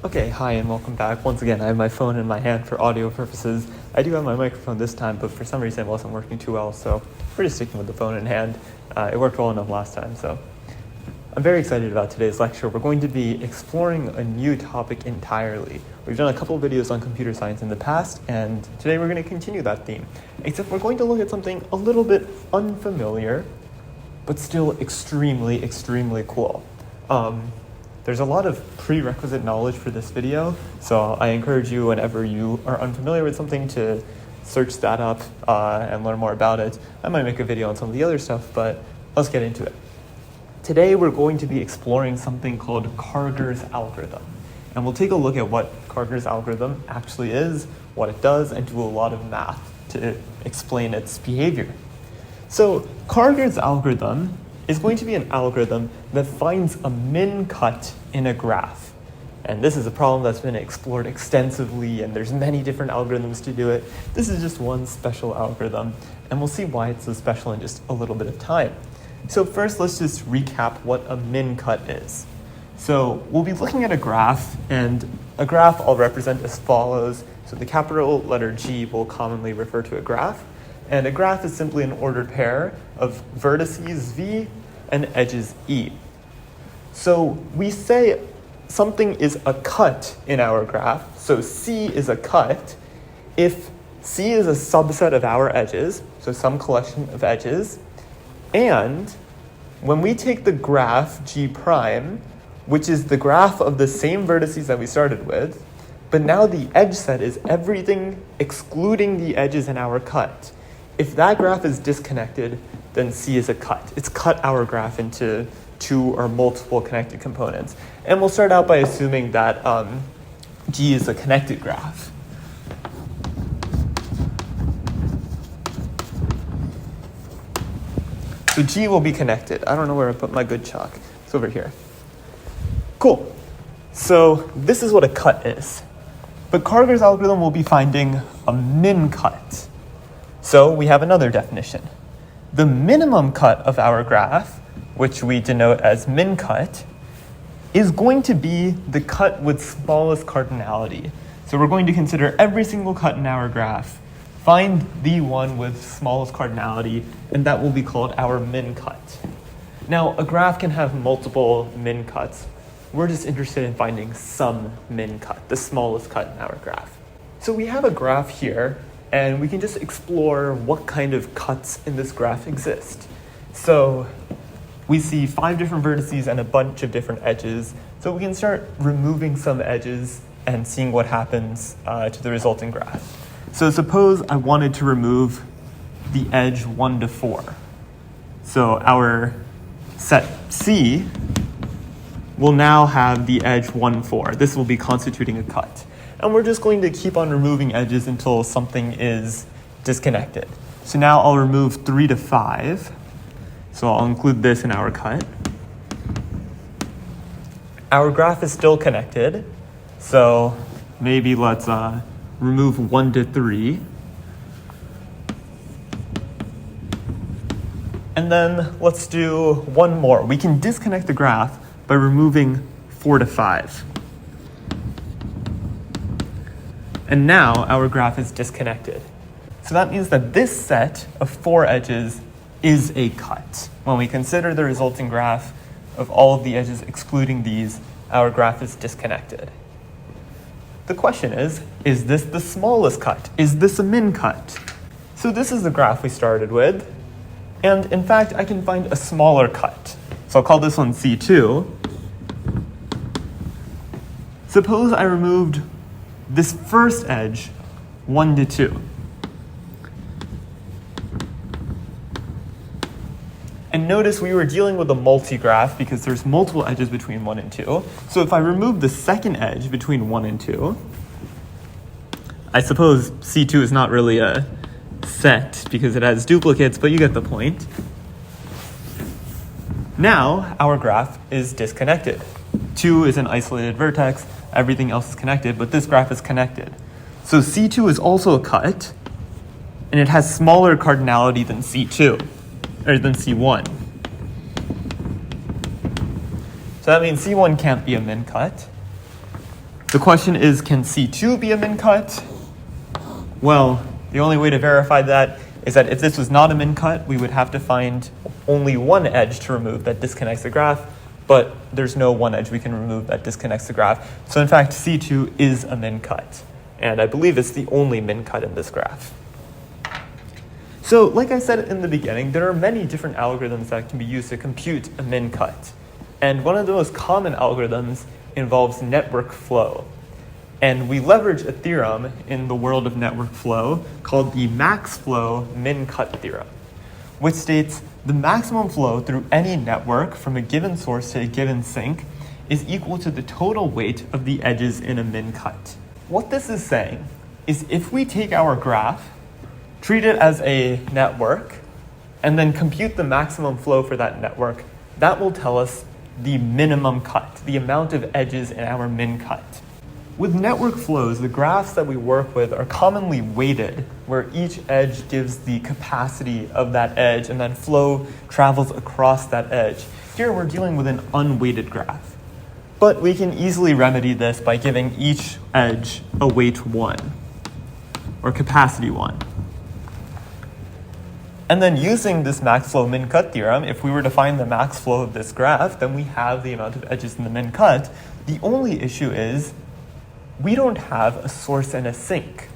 Okay, hi and welcome back. Once again, I have my phone in my hand for audio purposes. I do have my microphone this time, but for some reason it wasn't working too well, so we're just sticking with the phone in hand. It worked well enough last time, so I'm very excited about today's lecture. We're going to be exploring a new topic entirely. We've done a couple of videos on computer science in the past, and today we're going to continue that theme. Except we're going to look at something a little bit unfamiliar, but still extremely, extremely cool. There's a lot of prerequisite knowledge for this video, so I encourage you whenever you are unfamiliar with something to search that up and learn more about it. I might make a video on some of the other stuff, but let's get into it. Today we're going to be exploring something called Karger's algorithm, and we'll take a look at what Karger's algorithm actually is, what it does, and do a lot of math to explain its behavior. So Karger's algorithm is going to be an algorithm that finds a min cut in a graph. And this is a problem that's been explored extensively, and there's many different algorithms to do it. This is just one special algorithm, and we'll see why it's so special in just a little bit of time. So first, let's just recap what a min cut is. So we'll be looking at a graph, and a graph I'll represent as follows. So the capital letter G will commonly refer to a graph. And a graph is simply an ordered pair of vertices V and edges E. So we say something is a cut in our graph, so C is a cut, if C is a subset of our edges, so some collection of edges, and when we take the graph G prime, which is the graph of the same vertices that we started with, but now the edge set is everything excluding the edges in our cut. If that graph is disconnected, then C is a cut. It's cut our graph into two or multiple connected components. And we'll start out by assuming that G is a connected graph. So G will be connected. I don't know where I put my good chalk. It's over here. Cool. So this is what a cut is. But Karger's algorithm will be finding a min cut. So we have another definition. The minimum cut of our graph, which we denote as min cut, is going to be the cut with smallest cardinality. So we're going to consider every single cut in our graph, find the one with smallest cardinality, and that will be called our min cut. Now, a graph can have multiple min cuts. We're just interested in finding some min cut, the smallest cut in our graph. So we have a graph here, and we can just explore what kind of cuts in this graph exist. So we see 5 different vertices and a bunch of different edges. So we can start removing some edges and seeing what happens to the resulting graph. So suppose I wanted to remove the edge 1 to 4. So our set C will now have the edge 1, 4. This will be constituting a cut. And we're just going to keep on removing edges until something is disconnected. So now I'll remove 3 to 5. So I'll include this in our cut. Our graph is still connected. So maybe let's remove 1 to 3. And then let's do one more. We can disconnect the graph by removing 4 to 5. And now our graph is disconnected. So that means that this set of 4 edges is a cut. When we consider the resulting graph of all of the edges excluding these, our graph is disconnected. The question is this the smallest cut? Is this a min cut? So this is the graph we started with. And in fact, I can find a smaller cut. So I'll call this one C2. Suppose I removed this first edge 1 to 2. And notice we were dealing with a multi-graph because there's multiple edges between 1 and 2. So if I remove the second edge between 1 and 2, I suppose C2 is not really a set because it has duplicates, but you get the point. Now our graph is disconnected. 2 is an isolated vertex, everything else is connected, but this graph is connected. So C2 is also a cut, and it has smaller cardinality than C2. Or than C1. So that means C1 can't be a min cut. The question is, can C2 be a min-cut? Well, the only way to verify that is that if this was not a min-cut, we would have to find only one edge to remove that disconnects the graph, but there's no one edge we can remove that disconnects the graph. So in fact, C2 is a min-cut, and I believe it's the only min-cut in this graph. So like I said in the beginning, there are many different algorithms that can be used to compute a min-cut. And one of the most common algorithms involves network flow. And we leverage a theorem in the world of network flow called the max flow min-cut theorem, which states the maximum flow through any network from a given source to a given sink is equal to the total weight of the edges in a min-cut. What this is saying is if we take our graph, treat it as a network, and then compute the maximum flow for that network, that will tell us the minimum cut, the amount of edges in our min-cut. With network flows, the graphs that we work with are commonly weighted, where each edge gives the capacity of that edge, and then flow travels across that edge. Here we're dealing with an unweighted graph. But we can easily remedy this by giving each edge a weight 1, or capacity 1. And then using this max flow min-cut theorem, if we were to find the max flow of this graph, then we have the amount of edges in the min-cut. The only issue is we don't have a source and a sink.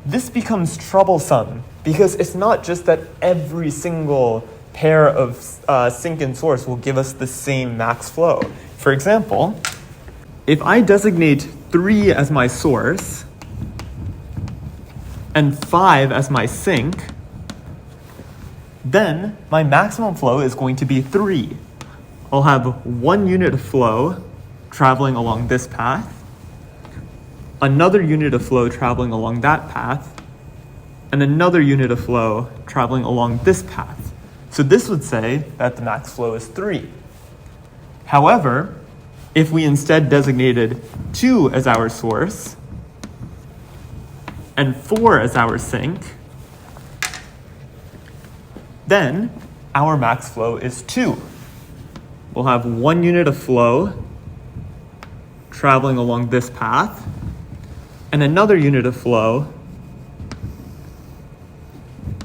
This becomes troublesome because it's not just that every single pair of sink and source will give us the same max flow. For example, if I designate 3 as my source and 5 as my sink, then my maximum flow is going to be 3. I'll have 1 unit of flow traveling along this path, another unit of flow traveling along that path, and another unit of flow traveling along this path. So this would say that the max flow is 3. However, if we instead designated 2 as our source and 4 as our sink, then our max flow is 2. We'll have 1 unit of flow traveling along this path, and another unit of flow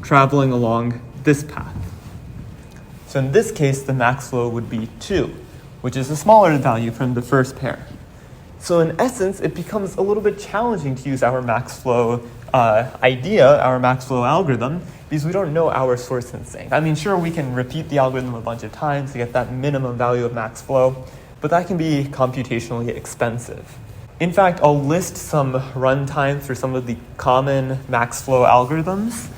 traveling along this path. So in this case, the max flow would be 2, which is a smaller value from the first pair. So in essence, it becomes a little bit challenging to use our max flow our max flow algorithm, because we don't know our source and sink. I mean, sure, we can repeat the algorithm a bunch of times to get that minimum value of max flow, but that can be computationally expensive. In fact, I'll list some runtimes for some of the common max flow algorithms.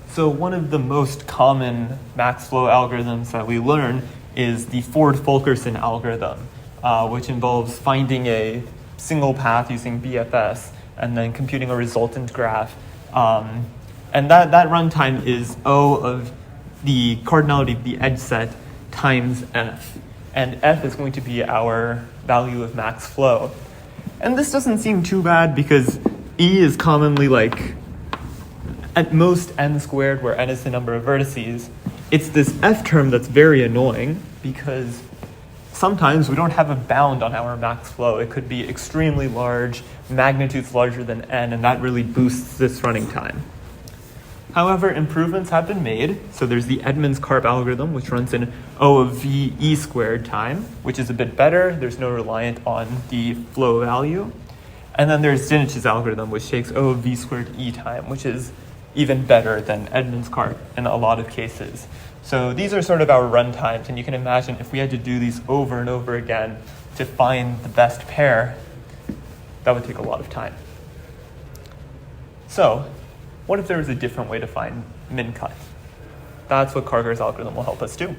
So one of the most common max flow algorithms that we learn is the Ford-Fulkerson algorithm, which involves finding a single path using BFS and then computing a resultant graph. And that runtime is O of the cardinality of the edge set times F. And F is going to be our value of max flow. And this doesn't seem too bad because E is commonly like at most n squared, where n is the number of vertices. It's this F term that's very annoying because sometimes we don't have a bound on our max flow. It could be extremely large, magnitudes larger than n, and that really boosts this running time. However, improvements have been made. So there's the Edmonds-Karp algorithm, which runs in O of v e squared time, which is a bit better. There's no reliant on the flow value. And then there's Dinich's algorithm, which takes O of v squared e time, which is even better than Edmonds-Karp in a lot of cases. So these are sort of our runtimes, and you can imagine if we had to do these over and over again to find the best pair, that would take a lot of time. So what if there was a different way to find min-cut? That's what Karger's algorithm will help us do.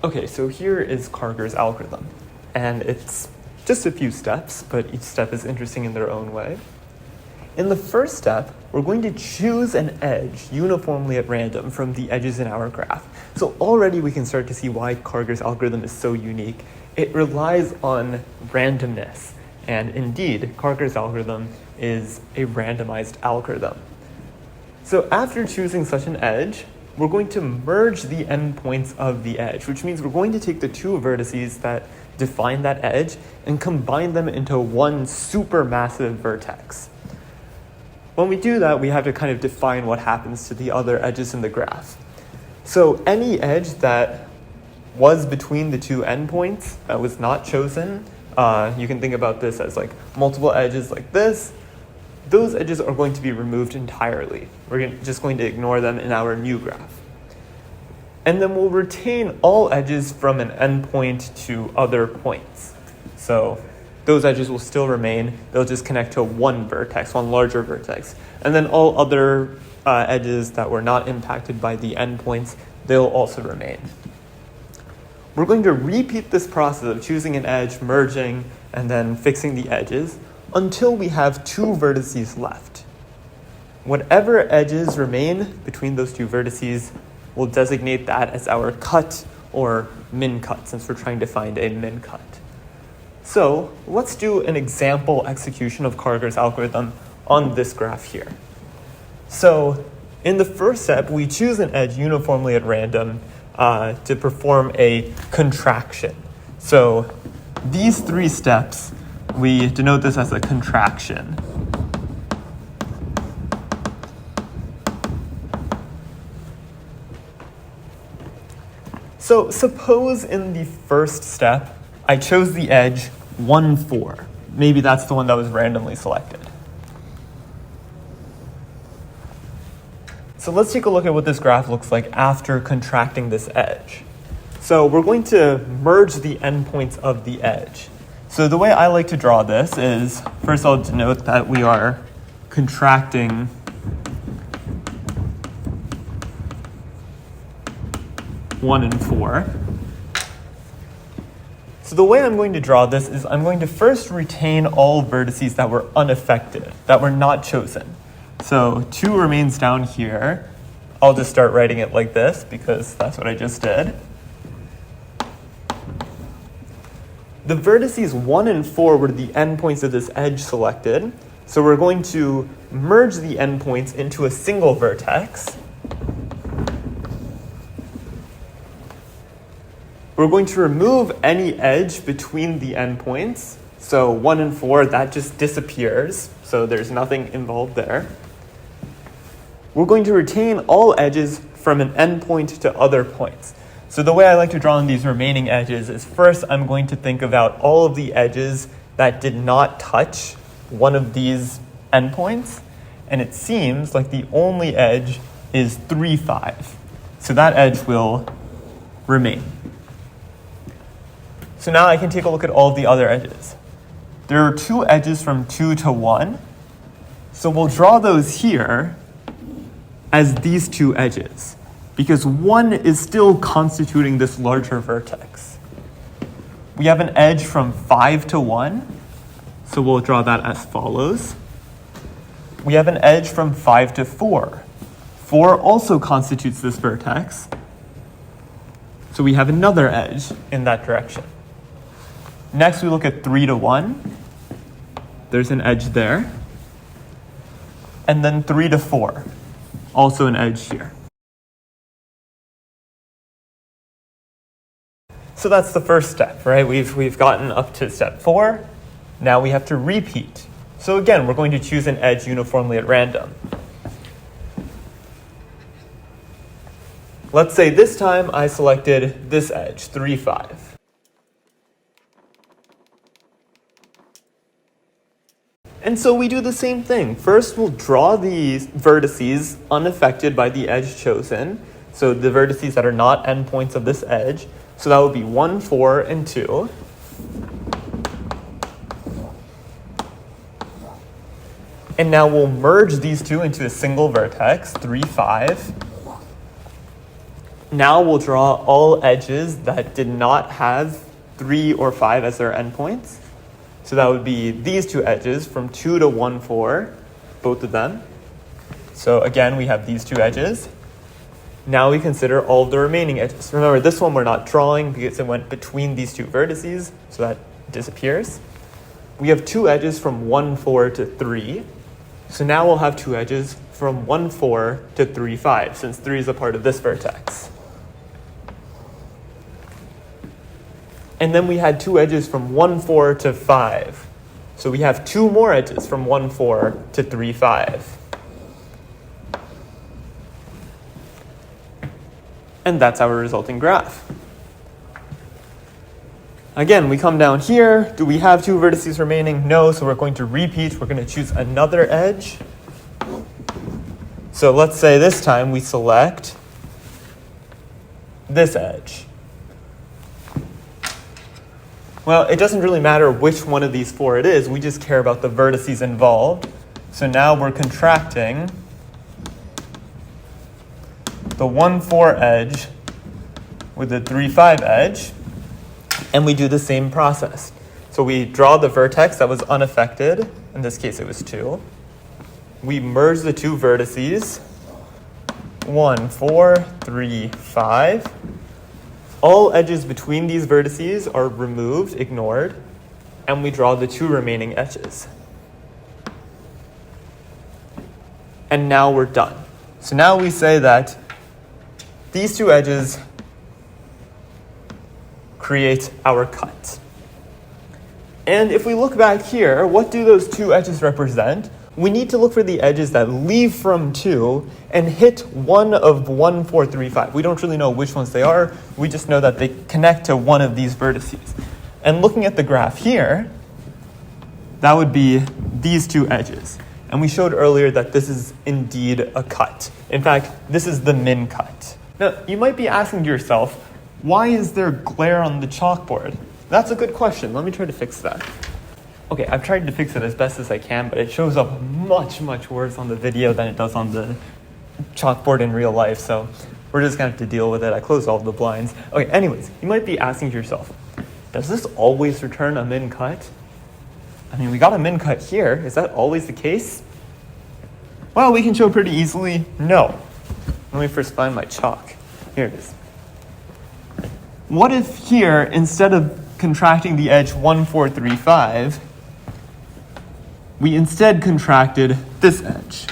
Okay, so here is Karger's algorithm, and it's just a few steps, but each step is interesting in their own way. In the first step, we're going to choose an edge uniformly at random from the edges in our graph. So already we can start to see why Karger's algorithm is so unique. It relies on randomness. And indeed, Karger's algorithm is a randomized algorithm. So after choosing such an edge, we're going to merge the endpoints of the edge, which means we're going to take the two vertices that define that edge and combine them into one supermassive vertex. When we do that, we have to kind of define what happens to the other edges in the graph. So any edge that was between the two endpoints that was not chosen, you can think about this as like multiple edges like this. Those edges are going to be removed entirely. We're just going to ignore them in our new graph. And then we'll retain all edges from an endpoint to other points. So those edges will still remain. They'll just connect to one vertex, one larger vertex. And then all other edges that were not impacted by the endpoints, they'll also remain. We're going to repeat this process of choosing an edge, merging, and then fixing the edges until we have two vertices left. Whatever edges remain between those two vertices, we'll designate that as our cut or min cut, since we're trying to find a min cut. So let's do an example execution of Karger's algorithm on this graph here. So in the first step, we choose an edge uniformly at random to perform a contraction. So these three steps, we denote this as a contraction. So suppose in the first step, I chose the edge 1, 4. Maybe that's the one that was randomly selected. So let's take a look at what this graph looks like after contracting this edge. So we're going to merge the endpoints of the edge. So the way I like to draw this is, first I'll denote that we are contracting one and 4. So the way I'm going to draw this is I'm going to first retain all vertices that were unaffected, that were not chosen. So 2 remains down here. I'll just start writing it like this because that's what I just did. The vertices 1 and 4 were the endpoints of this edge selected. So we're going to merge the endpoints into a single vertex. We're going to remove any edge between the endpoints. So 1 and 4, that just disappears. So there's nothing involved there. We're going to retain all edges from an endpoint to other points. So the way I like to draw on these remaining edges is first I'm going to think about all of the edges that did not touch one of these endpoints. And it seems like the only edge is 3, 5. So that edge will remain. So now I can take a look at all of the other edges. There are 2 edges from 2 to 1. So we'll draw those here as these 2 edges, because 1 is still constituting this larger vertex. We have an edge from 5 to 1, so we'll draw that as follows. We have an edge from 5 to 4. 4 also constitutes this vertex, so we have another edge in that direction. Next, we look at 3 to 1. There's an edge there. And then 3 to 4, also an edge here. So that's the first step, right? We've gotten up to step 4. Now we have to repeat. So again, we're going to choose an edge uniformly at random. Let's say this time I selected this edge, 3, 5. And so we do the same thing. First, we'll draw these vertices unaffected by the edge chosen. So the vertices that are not endpoints of this edge. So that would be 1, 4, and 2. And now we'll merge these 2 into a single vertex, 3, 5. Now we'll draw all edges that did not have 3 or 5 as their endpoints. So that would be these 2 edges from 2 to 1, 4. both of them. So again, we have these two edges. Now we consider all of the remaining edges. Remember, this one we're not drawing because it went between these two vertices, so that disappears. We have two edges from 1, 4 to 3. So now we'll have two edges from 1, 4 to 3, 5, since 3 is a part of this vertex. And then we had two edges from 1, 4 to 5. So we have two more edges from 1, 4 to 3, 5. And that's our resulting graph. Again, we come down here. Do we have two vertices remaining? No, so we're going to repeat. We're going to choose another edge. So let's say this time we select this edge. Well, it doesn't really matter which one of these four it is. We just care about the vertices involved. So now we're contracting the 1, 4 edge with the 3, 5 edge, and we do the same process. So we draw the vertex that was unaffected. In this case, it was 2. We merge the two vertices, 1, 4, 3, 5. All edges between these vertices are removed, ignored, and we draw the two remaining edges. And now we're done. So now we say that these two edges create our cut. And if we look back here, what do those two edges represent? We need to look for the edges that leave from 2 and hit one of 1, 4, 3, 5. We don't really know which ones they are. We just know that they connect to one of these vertices. And looking at the graph here, that would be these two edges. And we showed earlier that this is indeed a cut. In fact, this is the min cut. Now, you might be asking yourself, why is there glare on the chalkboard? That's a good question. Let me try to fix that. Okay, I've tried to fix it as best as I can, but it shows up much, much worse on the video than it does on the chalkboard in real life, so we're just going to have to deal with it. I closed all the blinds. Okay, anyways, you might be asking yourself, does this always return a min cut? I mean, we got a min cut here. Is that always the case? Well, we can show pretty easily, no. Let me first find my chalk. Here it is. What if here, instead of contracting the edge 1, 4, 3, 5, we instead contracted this edge?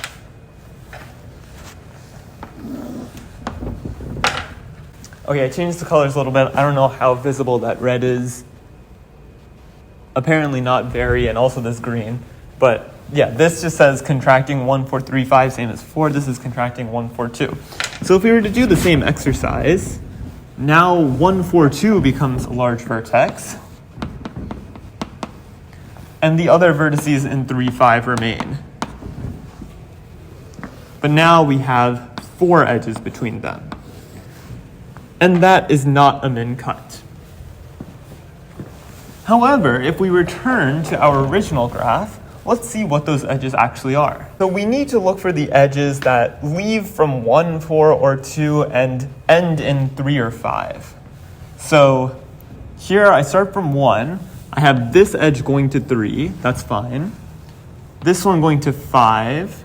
Okay, I changed the colors a little bit. I don't know how visible that red is. Apparently not very, and also this green. But yeah, this just says contracting 1, 4, 3, 5, same as 4. This is contracting 1, 4, 2. So if we were to do the same exercise, now 1, 4, 2 becomes a large vertex. And the other vertices in 3, 5 remain. But now we have 4 edges between them. And that is not a min cut. However, if we return to our original graph, let's see what those edges actually are. So we need to look for the edges that leave from 1, 4, or 2 and end in 3 or 5. So here I start from 1. I have this edge going to 3. That's fine. This one going to 5.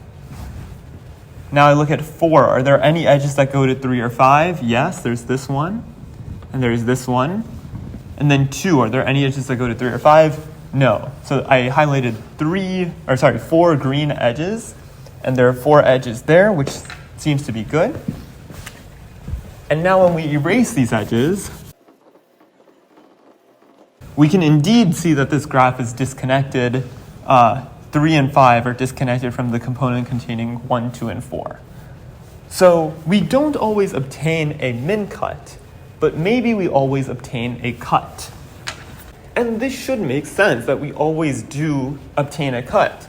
Now I look at 4. Are there any edges that go to 3 or 5? Yes, there's this one. And there's this one. And then 2. Are there any edges that go to 3 or 5? No. So I highlighted 4 green edges, and there are 4 edges there, which seems to be good. And now when we erase these edges, we can indeed see that this graph is disconnected. 3 and 5 are disconnected from the component containing 1, 2, and 4. So we don't always obtain a min cut, but maybe we always obtain a cut. And this should make sense that we always do obtain a cut.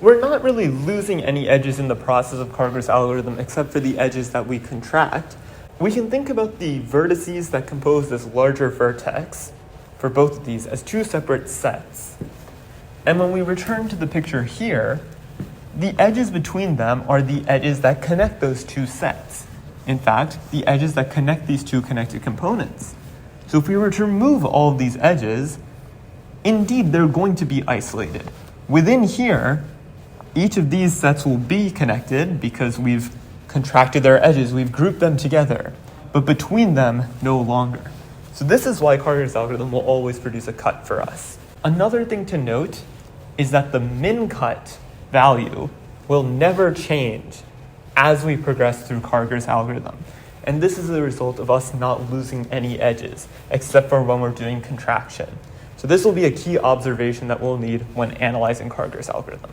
We're not really losing any edges in the process of Karger's algorithm except for the edges that we contract. We can think about the vertices that compose this larger vertex for both of these as 2 separate sets. And when we return to the picture here, the edges between them are the edges that connect those 2 sets. In fact, the edges that connect these 2 connected components. So if we were to remove all of these edges, indeed they're going to be isolated. Within here, each of these sets will be connected because we've contracted their edges, we've grouped them together, but between them, no longer. So this is why Karger's algorithm will always produce a cut for us. Another thing to note is that the min-cut value will never change as we progress through Karger's algorithm. And this is the result of us not losing any edges, except for when we're doing contraction. So this will be a key observation that we'll need when analyzing Karger's algorithm.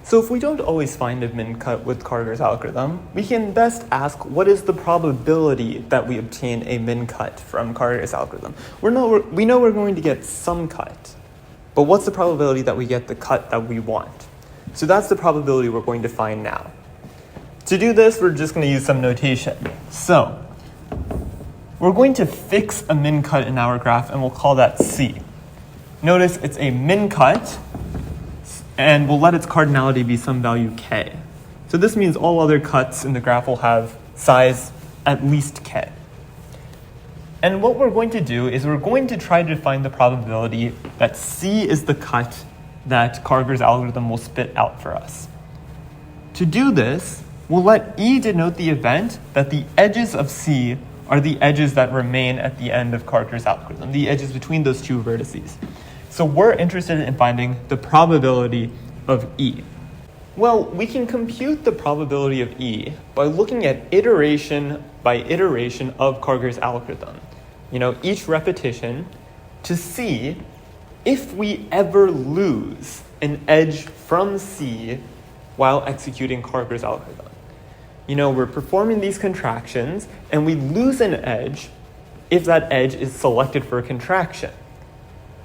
So if we don't always find a min-cut with Karger's algorithm, we can best ask what is the probability that we obtain a min-cut from Karger's algorithm. We know we're going to get some cut, but what's the probability that we get the cut that we want? So that's the probability we're going to find now. To do this, we're just going to use some notation. So we're going to fix a min-cut in our graph, and we'll call that C. Notice it's a min-cut, and we'll let its cardinality be some value k. So this means all other cuts in the graph will have size at least k. And what we're going to do is we're going to try to find the probability that C is the cut that Karger's algorithm will spit out for us. To do this, we'll let E denote the event that the edges of C are the edges that remain at the end of Karger's algorithm, the edges between those two vertices. So we're interested in finding the probability of E. Well, we can compute the probability of E by looking at iteration by iteration of Karger's algorithm. Each repetition to see if we ever lose an edge from C while executing Karger's algorithm. We're performing these contractions and we lose an edge if that edge is selected for a contraction.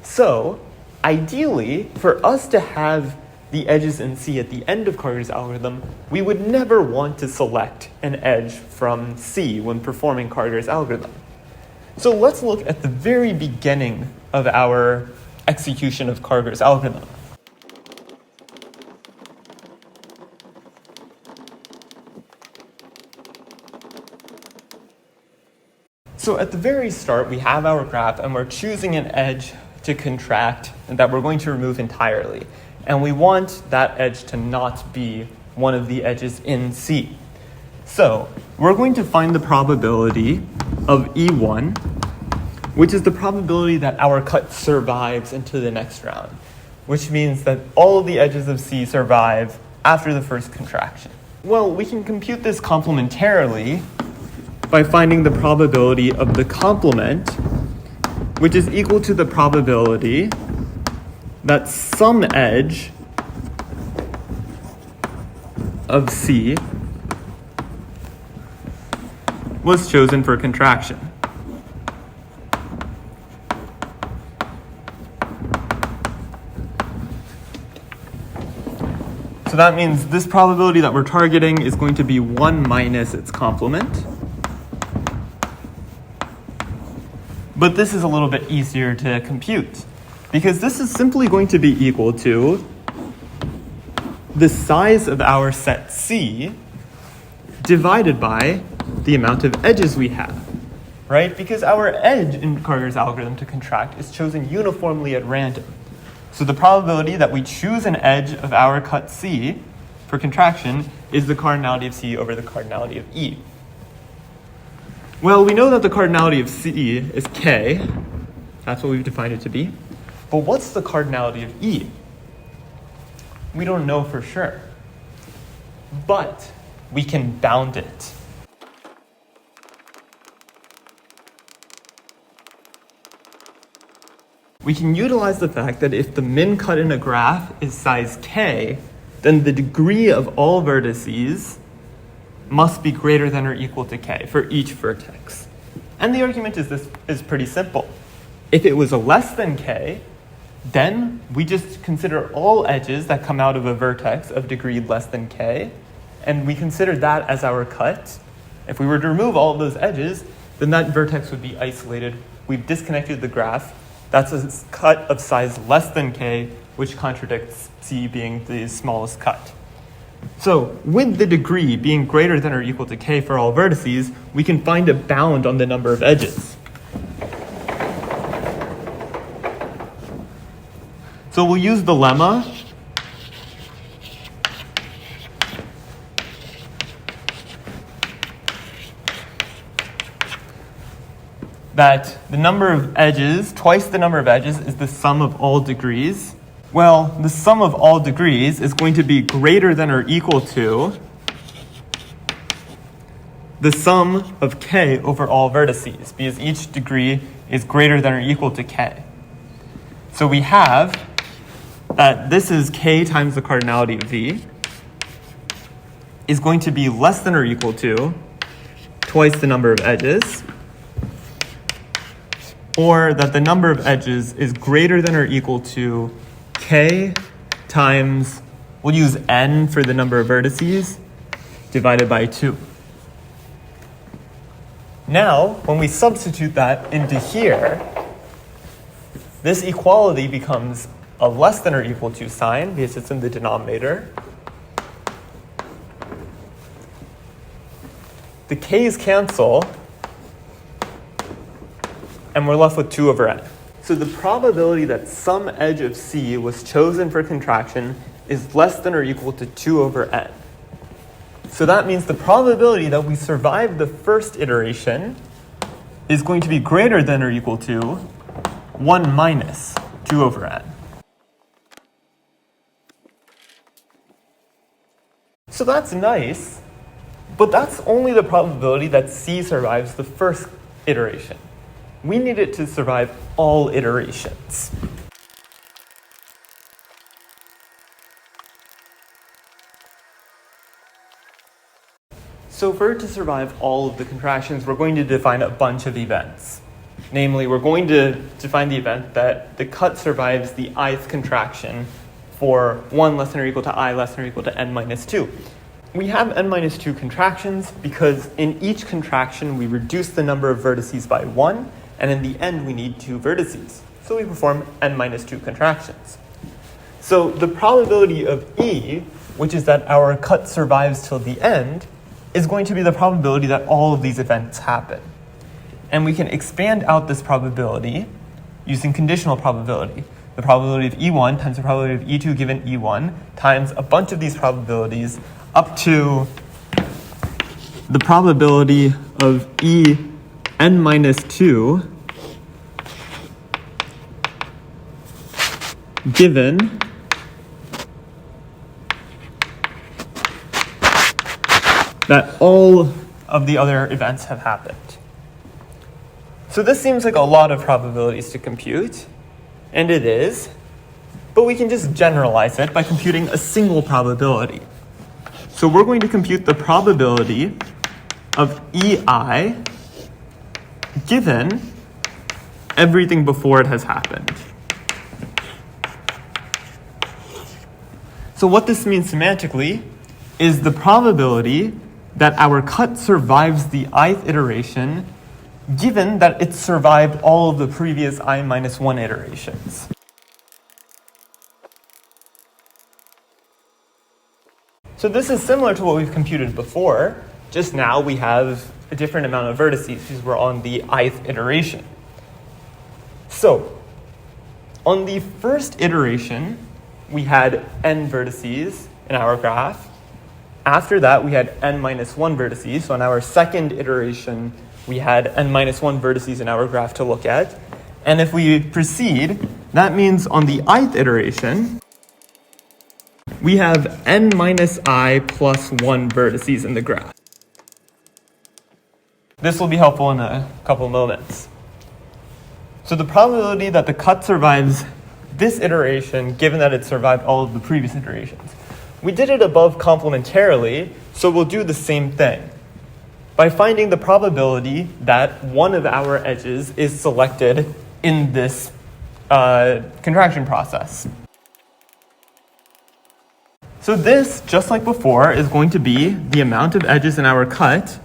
So, ideally, for us to have the edges in C at the end of Karger's algorithm, we would never want to select an edge from C when performing Karger's algorithm. So let's look at the very beginning of our execution of Karger's algorithm. So at the very start, we have our graph and we're choosing an edge to contract and that we're going to remove entirely. And we want that edge to not be one of the edges in C. So we're going to find the probability of E1, which is the probability that our cut survives into the next round, which means that all of the edges of C survive after the first contraction. Well, we can compute this complementarily by finding the probability of the complement, which is equal to the probability that some edge of C was chosen for contraction. So that means this probability that we're targeting is going to be 1 minus its complement. But this is a little bit easier to compute because this is simply going to be equal to the size of our set C divided by the amount of edges we have, right? Because our edge in Karger's algorithm to contract is chosen uniformly at random. So the probability that we choose an edge of our cut C for contraction is the cardinality of C over the cardinality of E. Well, we know that the cardinality of C is K. That's what we've defined it to be. But what's the cardinality of E? We don't know for sure. But we can bound it. We can utilize the fact that if the min cut in a graph is size K, then the degree of all vertices must be greater than or equal to K for each vertex. And the argument is pretty simple. If it was a less than K, then we just consider all edges that come out of a vertex of degree less than K, and we consider that as our cut. If we were to remove all of those edges, then that vertex would be isolated. We've disconnected the graph. That's a cut of size less than K, which contradicts C being the smallest cut. So with the degree being greater than or equal to k for all vertices, we can find a bound on the number of edges. So we'll use the lemma that the number of edges, twice the number of edges, is the sum of all degrees. Well, the sum of all degrees is going to be greater than or equal to the sum of k over all vertices, because each degree is greater than or equal to k. So we have that this is k times the cardinality of v is going to be less than or equal to twice the number of edges, or that the number of edges is greater than or equal to k times, we'll use n for the number of vertices, divided by 2. Now, when we substitute that into here, this equality becomes a less than or equal to sign because it's in the denominator. The k's cancel, and we're left with 2 over n. So the probability that some edge of C was chosen for contraction is less than or equal to 2 over n. So that means the probability that we survive the first iteration is going to be greater than or equal to 1 minus 2 over n. So that's nice, but that's only the probability that C survives the first iteration. We need it to survive all iterations. So for it to survive all of the contractions, we're going to define a bunch of events. Namely, we're going to define the event that the cut survives the ith contraction for 1 less than or equal to I less than or equal to n minus 2. We have n minus 2 contractions because in each contraction we reduce the number of vertices by 1, and in the end we need 2 vertices. So we perform n minus 2 contractions. So the probability of E, which is that our cut survives till the end, is going to be the probability that all of these events happen. And we can expand out this probability using conditional probability. The probability of E1 times the probability of E2 given E1 times a bunch of these probabilities up to the probability of E n minus 2 given that all of the other events have happened. So this seems like a lot of probabilities to compute, and it is, but we can just generalize it by computing a single probability. So we're going to compute the probability of EI given everything before it has happened. So what this means semantically is the probability that our cut survives the ith iteration given that it survived all of the previous I minus 1 iterations. So this is similar to what we've computed before, just now we have a different amount of vertices because we're on the ith iteration. So, on the first iteration, we had n vertices in our graph. After that, we had n minus 1 vertices. So on our second iteration, we had n minus 1 vertices in our graph to look at. And if we proceed, that means on the ith iteration, we have n minus I plus 1 vertices in the graph. This will be helpful in a couple moments. So the probability that the cut survives this iteration, given that it survived all of the previous iterations. We did it above complementarily, so we'll do the same thing by finding the probability that one of our edges is selected in this contraction process. So this, just like before, is going to be the amount of edges in our cut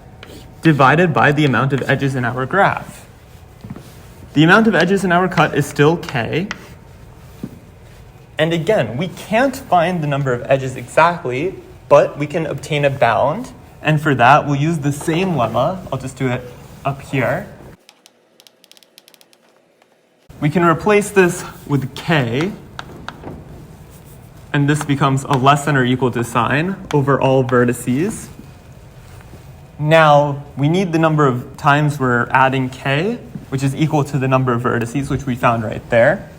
divided by the amount of edges in our graph. The amount of edges in our cut is still k. And again, we can't find the number of edges exactly but we can obtain a bound. And for that, we'll use the same lemma. I'll just do it up here. We can replace this with k, and this becomes a less than or equal to sign over all vertices. Now, we need the number of times we're adding k, which is equal to the number of vertices, which we found right there.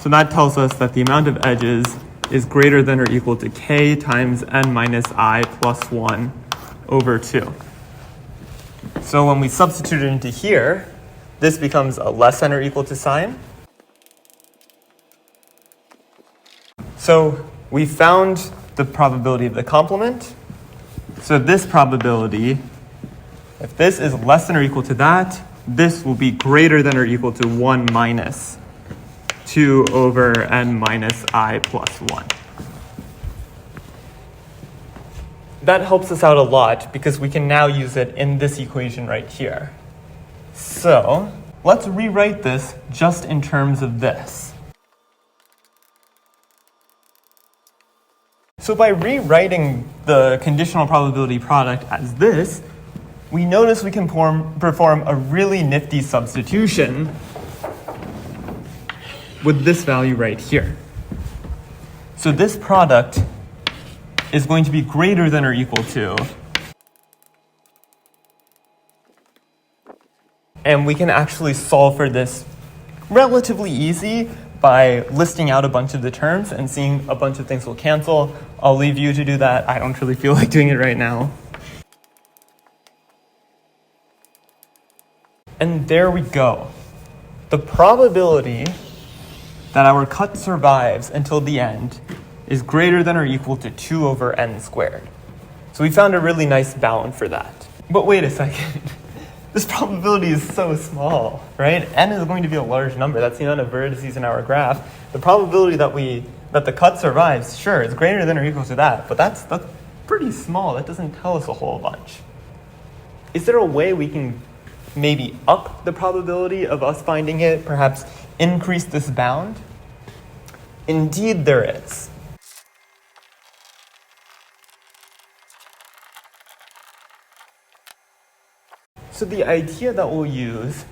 So that tells us that the amount of edges is greater than or equal to k times n minus I plus 1 over 2. So when we substitute it into here, this becomes a less than or equal to sign. So we found the probability of the complement. So this probability, if this is less than or equal to that, this will be greater than or equal to 1 minus 2 over n minus I plus 1. That helps us out a lot because we can now use it in this equation right here. So let's rewrite this just in terms of this. So by rewriting the conditional probability product as this, we notice we can perform a really nifty substitution with this value right here. So this product is going to be greater than or equal to, and we can actually solve for this relatively easy by listing out a bunch of the terms and seeing a bunch of things will cancel. I'll leave you to do that. I don't really feel like doing it right now. And there we go. The probability that our cut survives until the end is greater than or equal to 2 over n squared. So we found a really nice bound for that. But wait a second. This probability is so small, right? N is going to be a large number. That's the amount of vertices in our graph. The probability that the cut survives, sure, is greater than or equal to that, but that's pretty small. That doesn't tell us a whole bunch. Is there a way we can maybe up the probability of us finding it, perhaps increase this bound? Indeed there is. So the idea that we'll use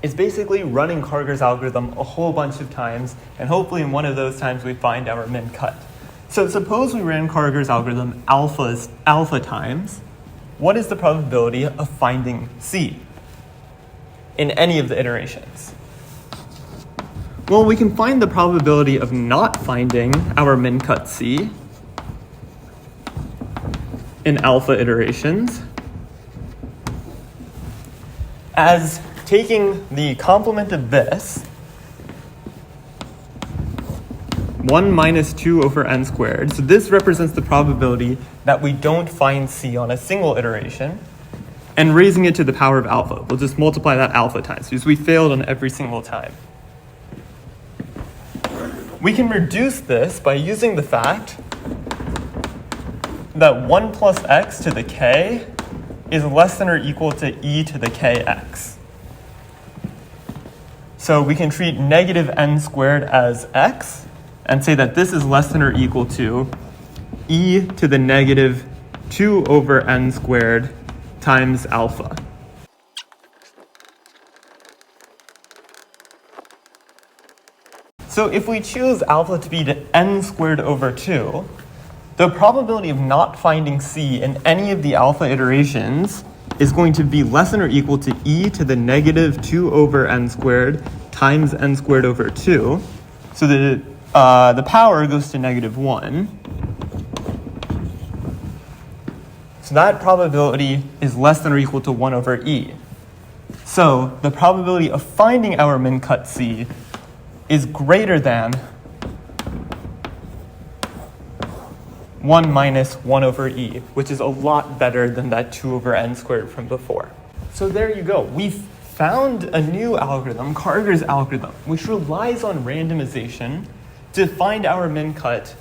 is basically running Karger's algorithm a whole bunch of times, and hopefully in one of those times we find our min cut. So suppose we ran Karger's algorithm alpha times. What is the probability of finding C in any of the iterations? Well, we can find the probability of not finding our min cut C in alpha iterations as taking the complement of this, 1 minus 2 over n squared. So this represents the probability that we don't find C on a single iteration, and raising it to the power of alpha. We'll just multiply that alpha times because we failed on every single time. We can reduce this by using the fact that 1 plus x to the k is less than or equal to e to the kx. So we can treat negative n squared as x and say that this is less than or equal to e to the negative 2 over n squared times alpha. So if we choose alpha to be n squared over 2, the probability of not finding C in any of the alpha iterations is going to be less than or equal to e to the negative 2 over n squared times n squared over 2. So the power goes to negative 1. So that probability is less than or equal to 1 over e. So the probability of finding our min cut C is greater than 1 minus 1 over e, which is a lot better than that 2 over n squared from before. So there you go. We've found a new algorithm, Karger's algorithm, which relies on randomization to find our min cut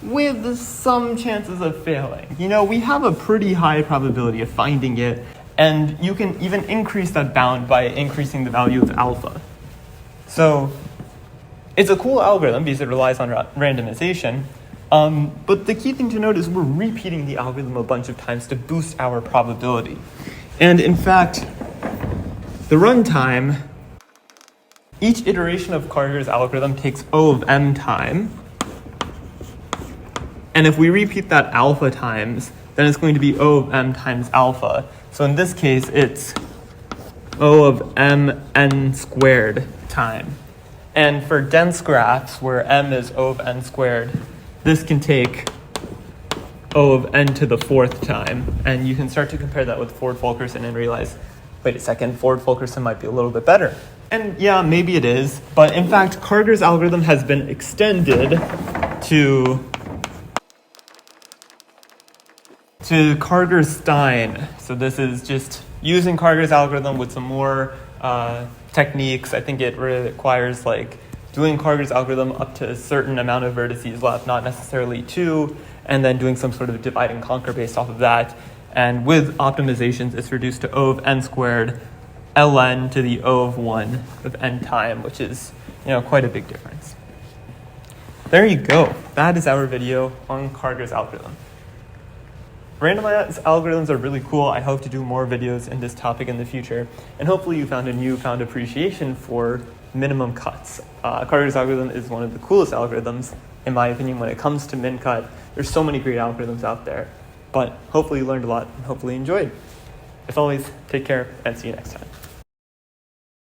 with some chances of failing. You know, we have a pretty high probability of finding it, and you can even increase that bound by increasing the value of alpha. So it's a cool algorithm because it relies on randomization, But the key thing to note is we're repeating the algorithm a bunch of times to boost our probability. And in fact, the runtime, each iteration of Karger's algorithm takes O of m time. And if we repeat that alpha times, then it's going to be O of m times alpha. So in this case, it's O of m n squared time. And for dense graphs, where m is O of n squared, this can take O of n to the fourth time. And you can start to compare that with Ford-Fulkerson and realize, wait a second, Ford-Fulkerson might be a little bit better. And yeah, maybe it is. But in fact, Karger's algorithm has been extended to Karger-Stein. So this is just using Karger's algorithm with some more techniques. I think it requires like doing Karger's algorithm up to a certain amount of vertices left, not necessarily 2, and then doing some sort of divide and conquer based off of that. And with optimizations, it's reduced to O of n squared ln to the O of 1 of n time, which is, quite a big difference. There you go. That is our video on Karger's algorithm. Randomized algorithms are really cool. I hope to do more videos in this topic in the future. And hopefully you found a newfound appreciation for minimum cuts. Karger's algorithm is one of the coolest algorithms, in my opinion, when it comes to min cut. There's so many great algorithms out there. But hopefully you learned a lot and hopefully enjoyed. As always, take care and see you next time.